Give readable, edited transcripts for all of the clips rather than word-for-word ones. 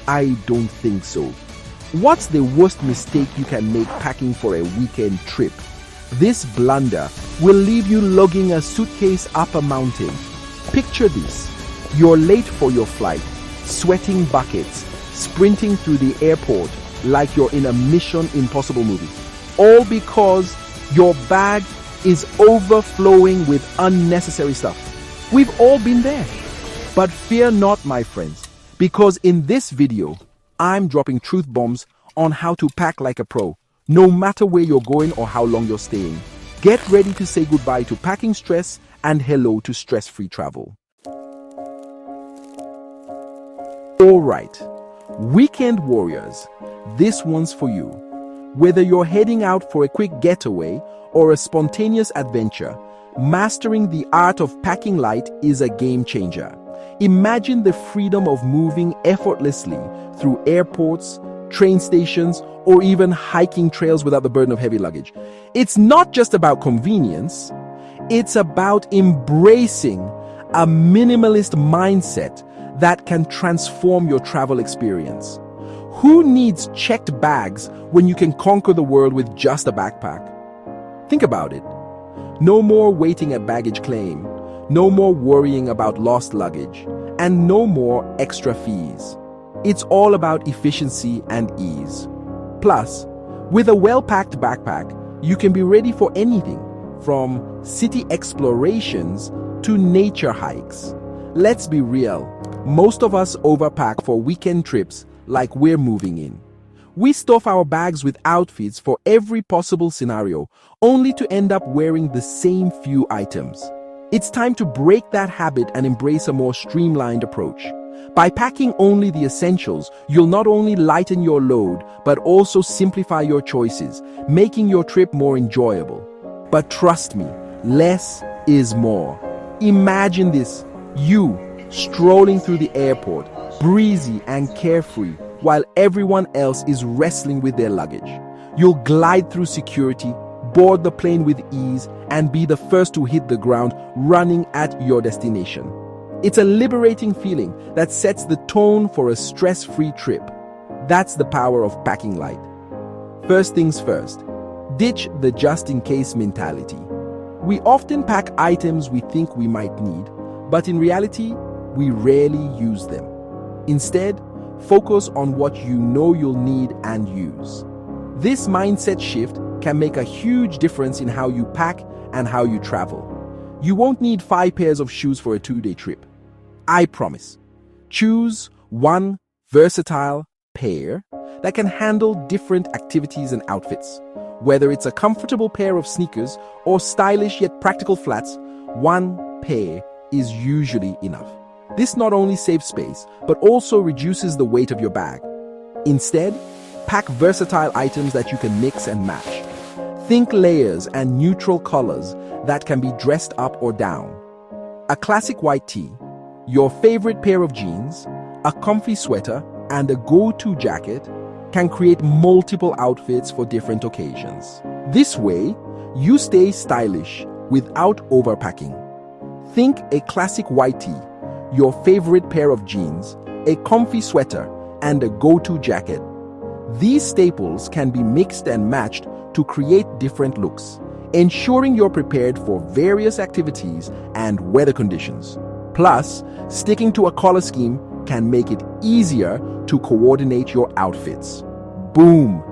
I don't think so. What's the worst mistake you can make packing for a weekend trip? This blunder will leave you lugging a suitcase up a mountain. Picture this. You're late for your flight, sweating buckets, sprinting through the airport like you're in a Mission Impossible movie. All because your bag is overflowing with unnecessary stuff. We've all been there. But fear not, my friends, because in this video, I'm dropping truth bombs on how to pack like a pro, no matter where you're going or how long you're staying. Get ready to say goodbye to packing stress and hello to stress-free travel. All right, weekend warriors, this one's for you. Whether you're heading out for a quick getaway or a spontaneous adventure, mastering the art of packing light is a game changer. Imagine the freedom of moving effortlessly through airports, train stations, or even hiking trails without the burden of heavy luggage. It's not just about convenience, it's about embracing a minimalist mindset that can transform your travel experience. Who needs checked bags when you can conquer the world with just a backpack? Think about it. No more waiting at baggage claim. No more worrying about lost luggage, and no more extra fees. It's all about efficiency and ease. Plus, with a well-packed backpack, you can be ready for anything, from city explorations to nature hikes. Let's be real, most of us overpack for weekend trips like we're moving in. We stuff our bags with outfits for every possible scenario, only to end up wearing the same few items. It's time to break that habit and embrace a more streamlined approach. By packing only the essentials, you'll not only lighten your load, but also simplify your choices, making your trip more enjoyable. But trust me, less is more. Imagine this, you strolling through the airport, breezy and carefree, while everyone else is wrestling with their luggage. You'll glide through security, board the plane with ease, and be the first to hit the ground running at your destination. It's a liberating feeling that sets the tone for a stress-free trip. That's the power of packing light. First things first, ditch the just-in-case mentality. We often pack items we think we might need, but in reality, we rarely use them. Instead, focus on what you know you'll need and use. This mindset shift can make a huge difference in how you pack and how you travel. You won't need 5 pairs of shoes for a 2-day trip. I promise. Choose one versatile pair that can handle different activities and outfits. Whether it's a comfortable pair of sneakers or stylish yet practical flats, one pair is usually enough. This not only saves space, but also reduces the weight of your bag. Instead, pack versatile items that you can mix and match. Think layers and neutral colors that can be dressed up or down. A classic white tee, your favorite pair of jeans, a comfy sweater, and a go-to jacket can create multiple outfits for different occasions. This way, you stay stylish without overpacking. Think a classic white tee, your favorite pair of jeans, a comfy sweater, and a go-to jacket. These staples can be mixed and matched to create different looks, ensuring you're prepared for various activities and weather conditions. Plus, sticking to a color scheme can make it easier to coordinate your outfits. Boom!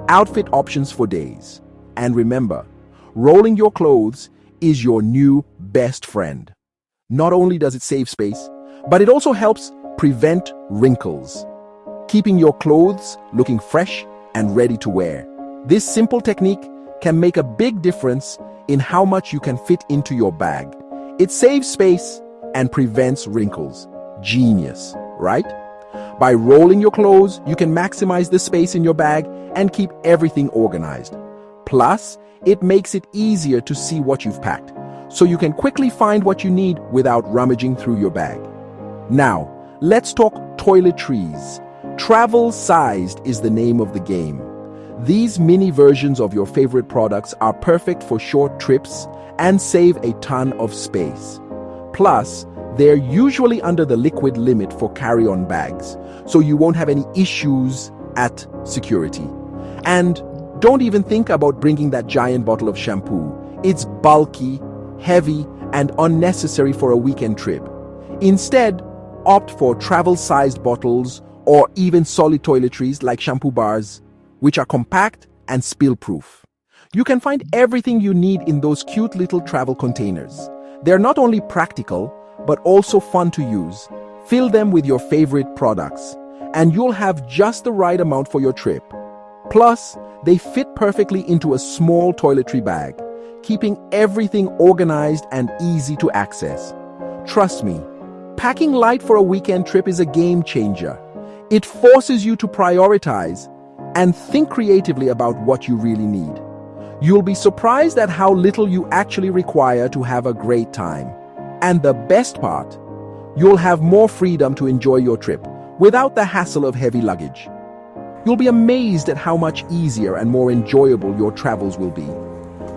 Outfit options for days. And remember, rolling your clothes is your new best friend. Not only does it save space, but it also helps prevent wrinkles, keeping your clothes looking fresh and ready to wear. This simple technique can make a big difference in how much you can fit into your bag. It saves space and prevents wrinkles. Genius, right? By rolling your clothes, you can maximize the space in your bag and keep everything organized. Plus, it makes it easier to see what you've packed, so you can quickly find what you need without rummaging through your bag. Now, let's talk toiletries. Travel-sized is the name of the game. These mini versions of your favorite products are perfect for short trips and save a ton of space. Plus, They're usually under the liquid limit for carry-on bags, so you won't have any issues at security. And don't even think about bringing that giant bottle of shampoo. It's bulky, heavy, and unnecessary for a weekend trip. Instead, opt for travel-sized bottles or even solid toiletries like shampoo bars, which are compact and spill-proof. You can find everything you need in those cute little travel containers. They're not only practical, but also fun to use. Fill them with your favorite products, and you'll have just the right amount for your trip. Plus, they fit perfectly into a small toiletry bag, keeping everything organized and easy to access. Trust me, packing light for a weekend trip is a game changer. It forces you to prioritize and think creatively about what you really need. You'll be surprised at how little you actually require to have a great time. And the best part, you'll have more freedom to enjoy your trip without the hassle of heavy luggage. You'll be amazed at how much easier and more enjoyable your travels will be.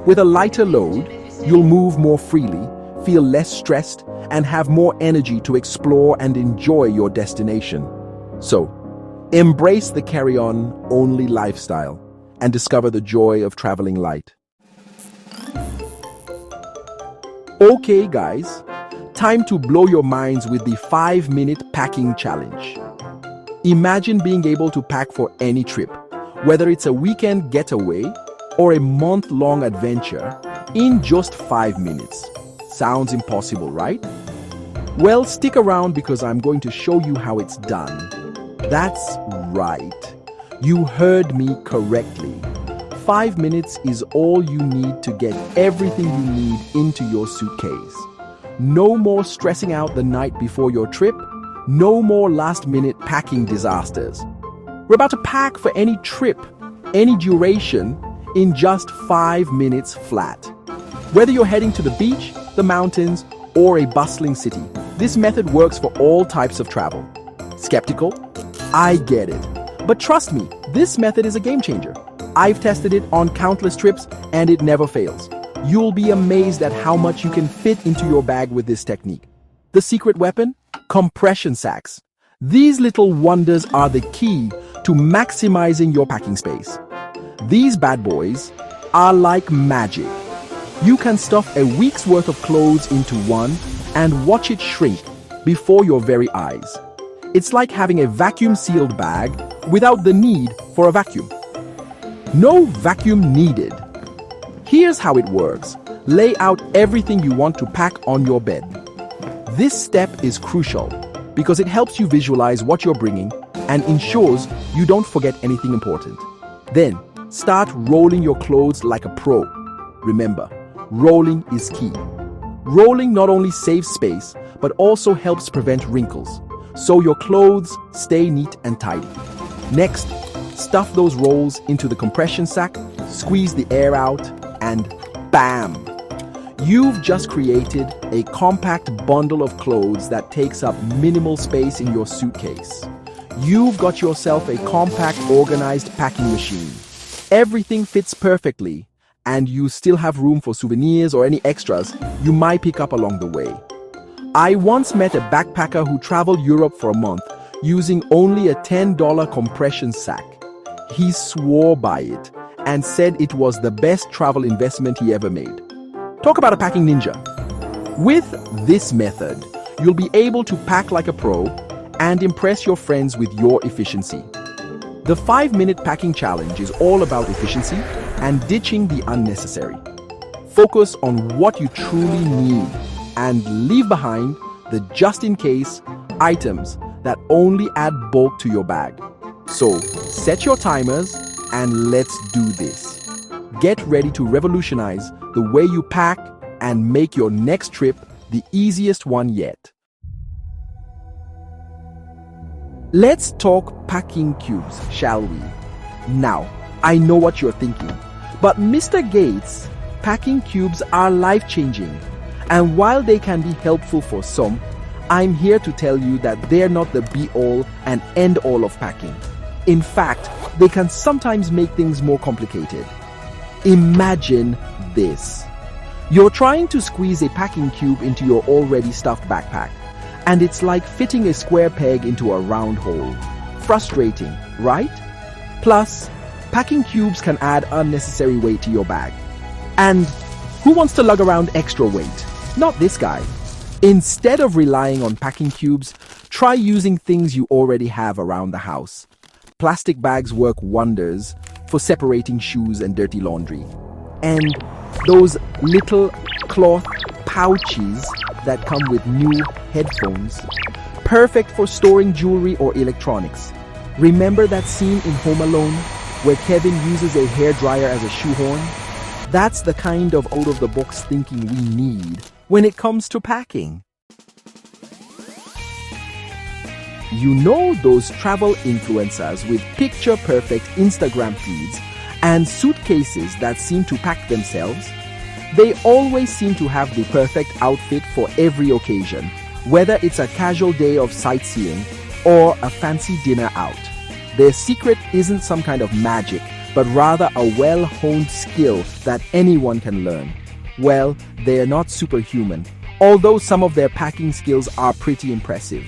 With a lighter load, you'll move more freely, feel less stressed, and have more energy to explore and enjoy your destination. So, embrace the carry-on only lifestyle and discover the joy of traveling light. Okay, guys, time to blow your minds with the 5-minute packing challenge. Imagine being able to pack for any trip, whether it's a weekend getaway or a month-long adventure, in just 5 minutes. Sounds impossible, right? Well, stick around because I'm going to show you how it's done. That's right. You heard me correctly. 5 minutes is all you need to get everything you need into your suitcase. No more stressing out the night before your trip. No more last-minute packing disasters. We're about to pack for any trip, any duration, in just 5 minutes flat. Whether you're heading to the beach, the mountains, or a bustling city, this method works for all types of travel. Skeptical? I get it. But trust me, this method is a game changer. I've tested it on countless trips and it never fails. You'll be amazed at how much you can fit into your bag with this technique. The secret weapon? Compression sacks. These little wonders are the key to maximizing your packing space. These bad boys are like magic. You can stuff a week's worth of clothes into one and watch it shrink before your very eyes. It's like having a vacuum-sealed bag without the need for a vacuum. No vacuum needed. Here's how it works. Lay out everything you want to pack on your bed. This step is crucial because it helps you visualize what you're bringing and ensures you don't forget anything important. Then, start rolling your clothes like a pro. Remember, rolling is key. Rolling not only saves space, but also helps prevent wrinkles, so your clothes stay neat and tidy. Next, stuff those rolls into the compression sack, squeeze the air out, and bam! You've just created a compact bundle of clothes that takes up minimal space in your suitcase. You've got yourself a compact, organized packing machine. Everything fits perfectly, and you still have room for souvenirs or any extras you might pick up along the way. I once met a backpacker who traveled Europe for a month using only a $10 compression sack. He swore by it and said it was the best travel investment he ever made. Talk about a packing ninja. With this method, you'll be able to pack like a pro and impress your friends with your efficiency. The 5-minute packing challenge is all about efficiency and ditching the unnecessary. Focus on what you truly need and leave behind the just-in-case items that only add bulk to your bag. So, set your timers and let's do this. Get ready to revolutionize the way you pack and make your next trip the easiest one yet. Let's talk packing cubes, shall we? Now, I know what you're thinking, but Mr. Gates, packing cubes are life-changing. And while they can be helpful for some, I'm here to tell you that they're not the be-all and end-all of packing. In fact, they can sometimes make things more complicated. Imagine this. You're trying to squeeze a packing cube into your already stuffed backpack. And it's like fitting a square peg into a round hole. Frustrating, right? Plus, packing cubes can add unnecessary weight to your bag. And who wants to lug around extra weight? Not this guy. Instead of relying on packing cubes, try using things you already have around the house. Plastic bags work wonders for separating shoes and dirty laundry. And those little cloth pouches that come with new headphones, perfect for storing jewelry or electronics. Remember that scene in Home Alone where Kevin uses a hairdryer as a shoehorn? That's the kind of out-of-the-box thinking we need when it comes to packing. You know those travel influencers with picture-perfect Instagram feeds and suitcases that seem to pack themselves? They always seem to have the perfect outfit for every occasion, whether it's a casual day of sightseeing or a fancy dinner out. Their secret isn't some kind of magic, but rather a well-honed skill that anyone can learn. Well, they are not superhuman, although some of their packing skills are pretty impressive.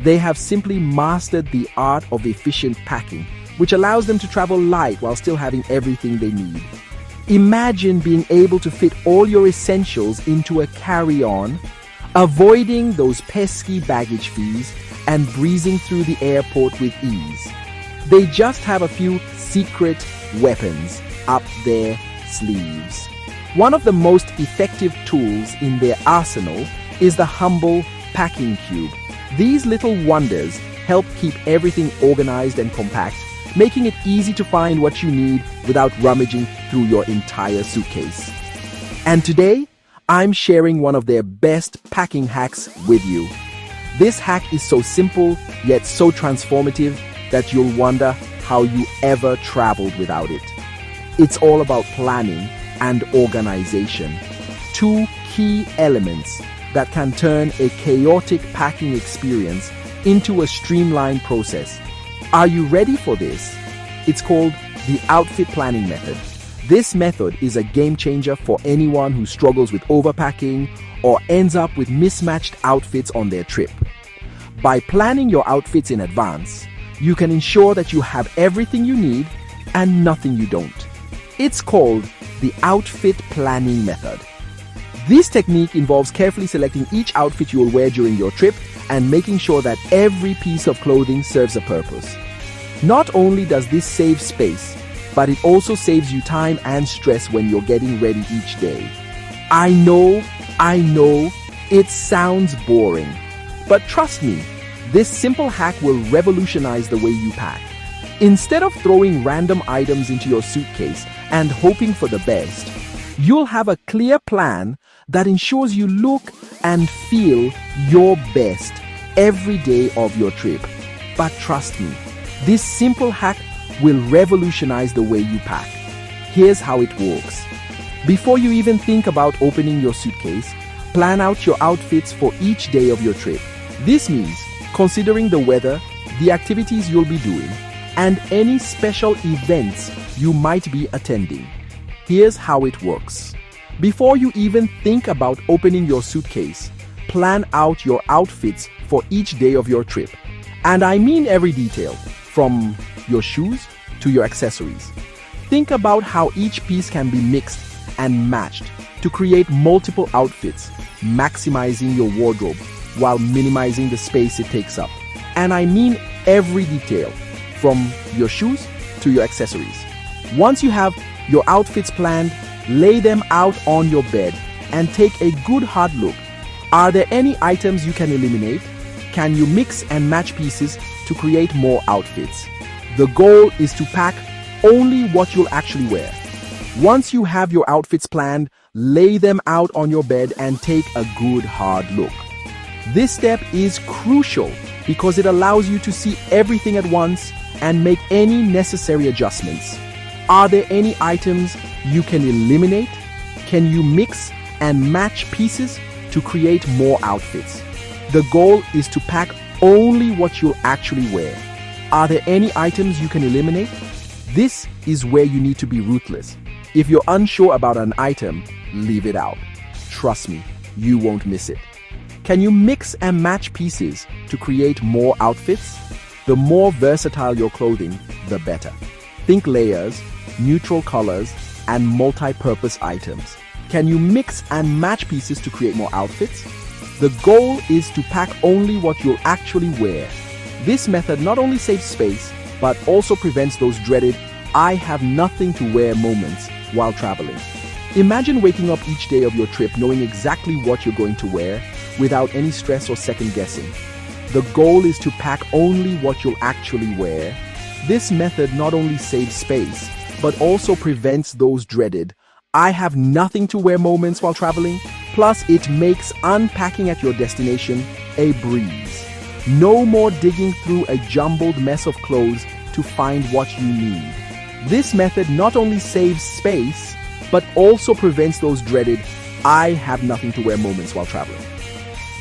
They have simply mastered the art of efficient packing, which allows them to travel light while still having everything they need. Imagine being able to fit all your essentials into a carry-on, avoiding those pesky baggage fees, and breezing through the airport with ease. They just have a few secret weapons up their sleeves. One of the most effective tools in their arsenal is the humble packing cube. These little wonders help keep everything organized and compact, making it easy to find what you need without rummaging through your entire suitcase. And today, I'm sharing one of their best packing hacks with you. This hack is so simple, yet so transformative that you'll wonder how you ever traveled without it. It's all about planning and organization, two key elements that can turn a chaotic packing experience into a streamlined process. Are you ready for this? It's called the outfit planning method. This method is a game changer for anyone who struggles with overpacking or ends up with mismatched outfits on their trip. By planning your outfits in advance, you can ensure that you have everything you need and nothing you don't. It's called the outfit planning method. This technique involves carefully selecting each outfit you will wear during your trip and making sure that every piece of clothing serves a purpose. Not only does this save space, but it also saves you time and stress when you're getting ready each day. I know, it sounds boring, but trust me, this simple hack will revolutionize the way you pack. Instead of throwing random items into your suitcase and hoping for the best, you'll have a clear plan that ensures you look and feel your best every day of your trip. But trust me, this simple hack will revolutionize the way you pack. Here's how it works. Before you even think about opening your suitcase, plan out your outfits for each day of your trip. This means considering the weather, the activities you'll be doing, and any special events you might be attending. Here's how it works. Before you even think about opening your suitcase, plan out your outfits for each day of your trip. And I mean every detail, from your shoes to your accessories. Think about how each piece can be mixed and matched to create multiple outfits, maximizing your wardrobe while minimizing the space it takes up. And I mean every detail, from your shoes to your accessories. Once you have your outfits planned, lay them out on your bed and take a good hard look. Are there any items you can eliminate? Can you mix and match pieces to create more outfits? The goal is to pack only what you'll actually wear. Once you have your outfits planned, lay them out on your bed and take a good hard look. This step is crucial because it allows you to see everything at once and make any necessary adjustments. Are there any items you can eliminate? Can you mix and match pieces to create more outfits? The goal is to pack only what you'll actually wear. Are there any items you can eliminate? This is where you need to be ruthless. If you're unsure about an item, leave it out. Trust me, you won't miss it. Can you mix and match pieces to create more outfits? The more versatile your clothing, the better. Think layers, neutral colors, and multi-purpose items. Can you mix and match pieces to create more outfits? The goal is to pack only what you'll actually wear. This method not only saves space, but also prevents those dreaded "I have nothing to wear" moments while traveling. Imagine waking up each day of your trip knowing exactly what you're going to wear without any stress or second guessing. The goal is to pack only what you'll actually wear. This method not only saves space, but also prevents those dreaded "I have nothing to wear" moments while traveling. Plus, it makes unpacking at your destination a breeze. No more digging through a jumbled mess of clothes to find what you need. This method not only saves space, but also prevents those dreaded "I have nothing to wear" moments while traveling.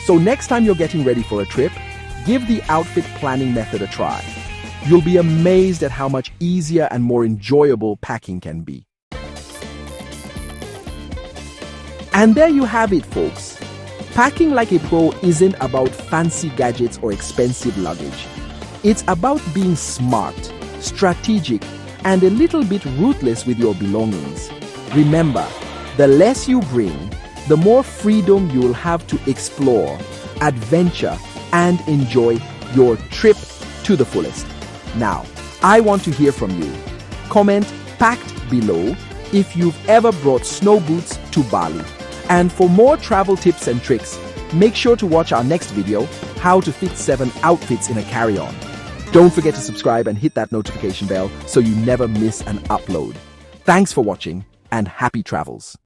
So next time you're getting ready for a trip, give the outfit planning method a try. You'll be amazed at how much easier and more enjoyable packing can be. And there you have it, folks. Packing like a pro isn't about fancy gadgets or expensive luggage. It's about being smart, strategic, and a little bit ruthless with your belongings. Remember, the less you bring, the more freedom you'll have to explore, adventure, and enjoy your trip to the fullest. Now, I want to hear from you. Comment "packed" below if you've ever brought snow boots to Bali. And for more travel tips and tricks, make sure to watch our next video, How to Fit 7 Outfits in a Carry-On. Don't forget to subscribe and hit that notification bell so you never miss an upload. Thanks for watching and happy travels.